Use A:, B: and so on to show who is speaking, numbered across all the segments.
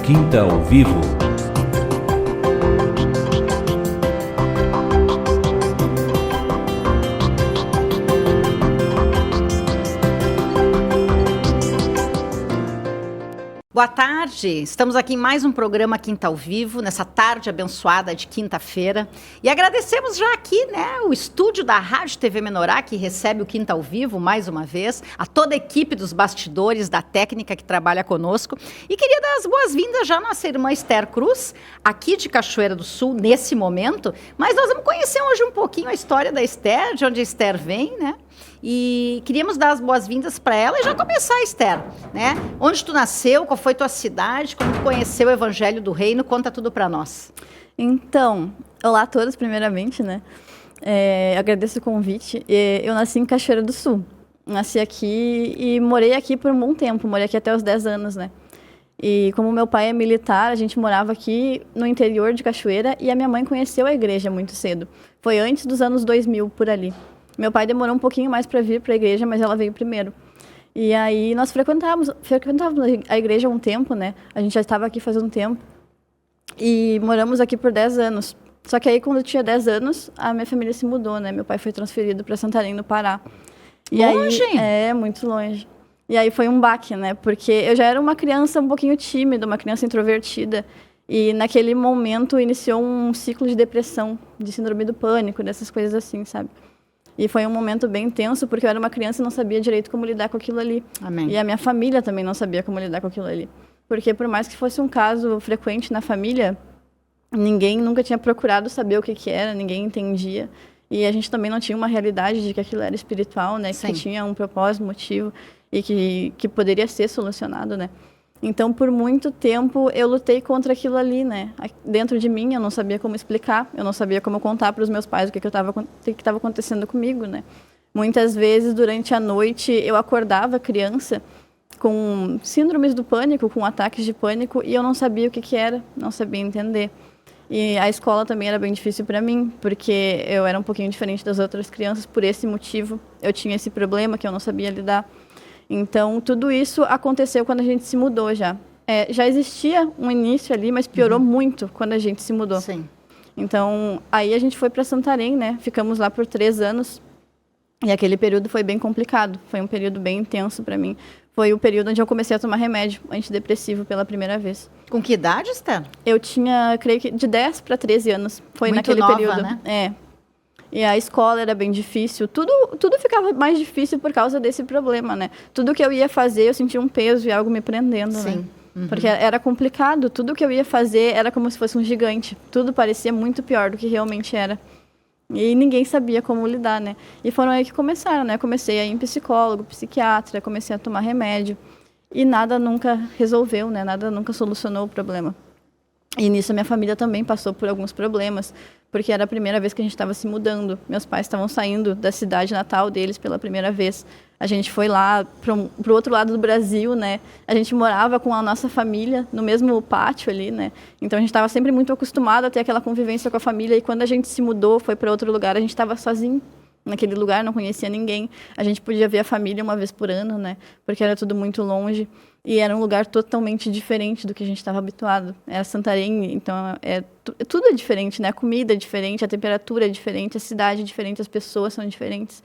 A: Quinta ao Vivo.
B: Boa tarde, estamos aqui em mais um programa Quinta ao Vivo, nessa tarde abençoada de quinta-feira. E agradecemos já aqui, o estúdio da Rádio TV Menorá, que recebe o Quinta ao Vivo mais uma vez, a toda a equipe dos bastidores, da técnica que trabalha conosco. E queria dar as boas-vindas já à nossa irmã Esther Cruz, aqui de Cachoeira do Sul, nesse momento. Mas nós vamos conhecer hoje um pouquinho a história da Esther, de onde a Esther vem, E queríamos dar as boas-vindas para ela e já começar, Esther, Onde tu nasceu, qual foi tua cidade, como tu conheceu o Evangelho do Reino, conta tudo para nós.
C: Então, olá a todos, primeiramente, agradeço o convite. Eu nasci em Cachoeira do Sul, nasci aqui e morei aqui por um bom tempo, morei aqui até os 10 anos, E como meu pai é militar, a gente morava aqui no interior de Cachoeira e a minha mãe conheceu a igreja muito cedo. Foi antes dos anos 2000, por ali. Meu pai demorou um pouquinho mais para vir para a igreja, mas ela veio primeiro. E aí nós frequentávamos a igreja há um tempo, A gente já estava aqui faz um tempo. E moramos aqui por 10 anos. Só que aí, quando eu tinha 10 anos, a minha família se mudou, Meu pai foi transferido para Santarém, no Pará. E
B: longe?
C: Aí, muito longe. E aí foi um baque, Porque eu já era uma criança um pouquinho tímida, uma criança introvertida. E naquele momento iniciou um ciclo de depressão, de síndrome do pânico, dessas coisas assim, sabe? E foi um momento bem tenso, porque eu era uma criança e não sabia direito como lidar com aquilo ali.
B: Amém.
C: E a minha família também não sabia como lidar com aquilo ali. Porque por mais que fosse um caso frequente na família, ninguém nunca tinha procurado saber o que era, ninguém entendia. E a gente também não tinha uma realidade de que aquilo era espiritual, Que tinha um propósito, motivo, e que poderia ser solucionado, Então, por muito tempo, eu lutei contra aquilo ali, Dentro de mim, eu não sabia como explicar, eu não sabia como contar para os meus pais o que estava acontecendo comigo, Muitas vezes, durante a noite, eu acordava criança com síndromes do pânico, com ataques de pânico, e eu não sabia o que era, não sabia entender. E a escola também era bem difícil para mim, porque eu era um pouquinho diferente das outras crianças por esse motivo. Eu tinha esse problema que eu não sabia lidar. Então, tudo isso aconteceu quando a gente se mudou já. Já existia um início ali, mas piorou muito quando a gente se mudou.
B: Sim.
C: Então, aí a gente foi para Santarém, Ficamos lá por 3 anos. E aquele período foi bem complicado. Foi um período bem intenso para mim. Foi o período onde eu comecei a tomar remédio antidepressivo pela primeira vez.
B: Com que idade, Esther?
C: Eu tinha, creio que, de 10 para 13 anos. Foi
B: muito
C: naquele
B: nova,
C: período. E a escola era bem difícil. Tudo ficava mais difícil por causa desse problema, Tudo que eu ia fazer, eu sentia um peso e algo me prendendo,
B: Sim. Uhum.
C: Porque era complicado. Tudo que eu ia fazer era como se fosse um gigante. Tudo parecia muito pior do que realmente era. E ninguém sabia como lidar, E foram aí que começaram, Comecei a ir em psicólogo, psiquiatra, comecei a tomar remédio. E nada nunca resolveu, Nada nunca solucionou o problema. E nisso a minha família também passou por alguns problemas, porque era a primeira vez que a gente estava se mudando. Meus pais estavam saindo da cidade natal deles pela primeira vez. A gente foi lá para o outro lado do Brasil, A gente morava com a nossa família no mesmo pátio ali, Então a gente estava sempre muito acostumado a ter aquela convivência com a família. E quando a gente se mudou, foi para outro lugar, a gente estava sozinho. Naquele lugar, não conhecia ninguém. A gente podia ver a família uma vez por ano, Porque era tudo muito longe. E era um lugar totalmente diferente do que a gente estava habituado. Era Santarém, então tudo é diferente, A comida é diferente, a temperatura é diferente, a cidade é diferente, as pessoas são diferentes.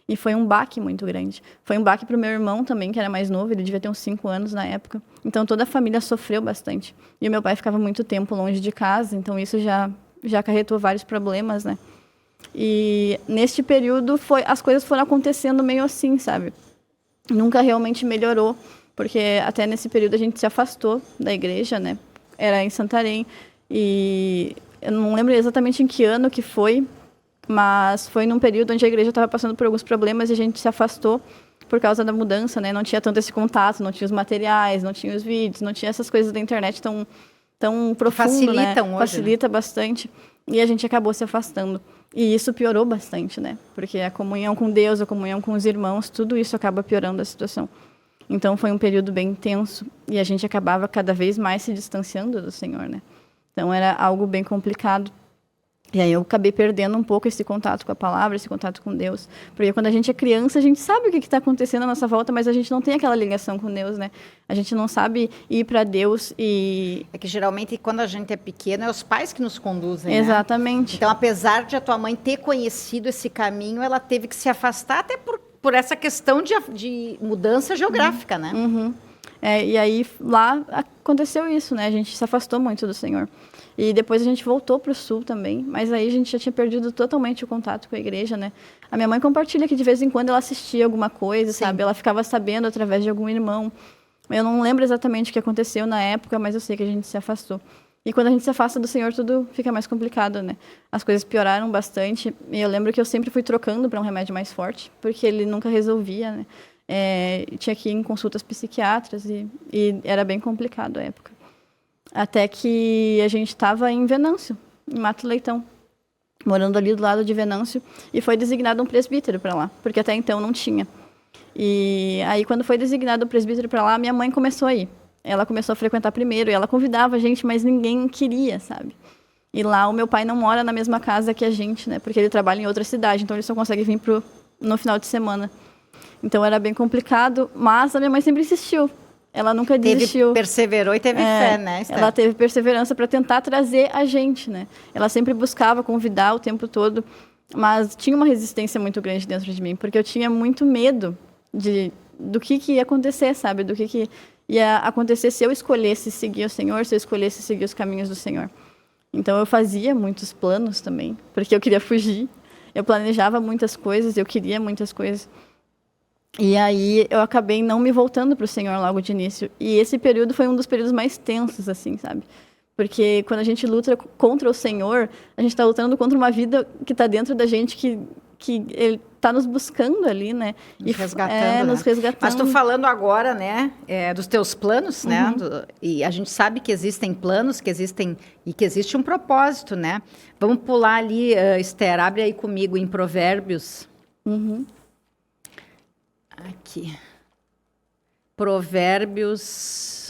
C: E foi um baque muito grande. Foi um baque para o meu irmão também, que era mais novo, ele devia ter uns 5 anos na época. Então toda a família sofreu bastante. E o meu pai ficava muito tempo longe de casa, então isso já acarretou vários problemas, E neste período as coisas foram acontecendo meio assim, sabe? Nunca realmente melhorou, porque até nesse período a gente se afastou da igreja, Era em Santarém, e eu não lembro exatamente em que ano que foi, mas foi num período onde a igreja estava passando por alguns problemas e a gente se afastou por causa da mudança, Não tinha tanto esse contato, não tinha os materiais, não tinha os vídeos, não tinha essas coisas da internet tão profundo,
B: Facilitam hoje,
C: Facilita bastante, e a gente acabou se afastando. E isso piorou bastante, Porque a comunhão com Deus, a comunhão com os irmãos, tudo isso acaba piorando a situação. Então, foi um período bem intenso e a gente acabava cada vez mais se distanciando do Senhor, Então, era algo bem complicado. E aí eu acabei perdendo um pouco esse contato com a palavra, esse contato com Deus. Porque quando a gente é criança, a gente sabe o que está acontecendo à nossa volta, mas a gente não tem aquela ligação com Deus, né? A gente não sabe ir para Deus e...
B: É que geralmente quando a gente é pequeno, é os pais que nos conduzem,
C: Exatamente.
B: né? Então, apesar de a tua mãe ter conhecido esse caminho, ela teve que se afastar até por essa questão de mudança geográfica, né?
C: Uhum. E aí lá aconteceu isso, né? A gente se afastou muito do Senhor. E depois a gente voltou para o sul também, mas aí a gente já tinha perdido totalmente o contato com a igreja, né? A minha mãe compartilha que de vez em quando ela assistia alguma coisa,
B: Sim.
C: sabe? Ela ficava sabendo através de algum irmão. Eu não lembro exatamente o que aconteceu na época, mas eu sei que a gente se afastou. E quando a gente se afasta do Senhor, tudo fica mais complicado, né? As coisas pioraram bastante. E eu lembro que eu sempre fui trocando para um remédio mais forte, porque ele nunca resolvia, né? Tinha que ir em consultas psiquiatras e era bem complicado a época. Até que a gente estava em Venâncio, em Mato Leitão, morando ali do lado de Venâncio, e foi designado um presbítero para lá, porque até então não tinha. E aí, quando foi designado o presbítero para lá, minha mãe começou a ir. Ela começou a frequentar primeiro, e ela convidava a gente, mas ninguém queria, sabe? E lá o meu pai não mora na mesma casa que a gente, né? Porque ele trabalha em outra cidade, então ele só consegue vir no final de semana. Então era bem complicado, mas a minha mãe sempre insistiu. Ela nunca desistiu.
B: Perseverou e teve fé, né, Esther?
C: Ela teve perseverança para tentar trazer a gente, né? Ela sempre buscava convidar o tempo todo, mas tinha uma resistência muito grande dentro de mim, porque eu tinha muito medo do que ia acontecer, sabe? Do que ia acontecer se eu escolhesse seguir o Senhor, se eu escolhesse seguir os caminhos do Senhor. Então eu fazia muitos planos também, porque eu queria fugir. Eu planejava muitas coisas, eu queria muitas coisas. E aí eu acabei não me voltando para o Senhor logo de início. E esse período foi um dos períodos mais tensos, assim, sabe? Porque quando a gente luta contra o Senhor, a gente está lutando contra uma vida que está dentro da gente, que Ele está nos buscando ali, né?
B: Nos resgatando,
C: nos resgatando.
B: Mas tu falando agora, né, dos teus planos, né? E a gente sabe que existem planos, que existe um propósito, né? Vamos pular ali, Esther, abre aí comigo em Provérbios. Aqui. Provérbios.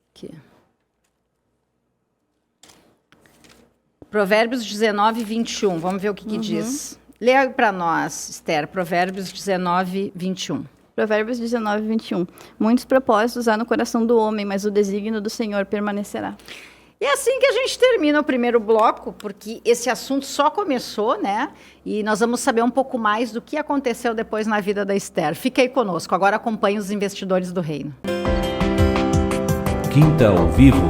B: Aqui. Provérbios 19, 21. Vamos ver o que diz. Leia para nós, Esther. Provérbios 19, 21.
C: Provérbios 19, 21. Muitos propósitos há no coração do homem, mas o desígnio do Senhor permanecerá.
B: E é assim que a gente termina o primeiro bloco, porque esse assunto só começou, né? E nós vamos saber um pouco mais do que aconteceu depois na vida da Esther. Fica aí conosco. Agora acompanhe os investidores do reino.
A: Quinta ao Vivo.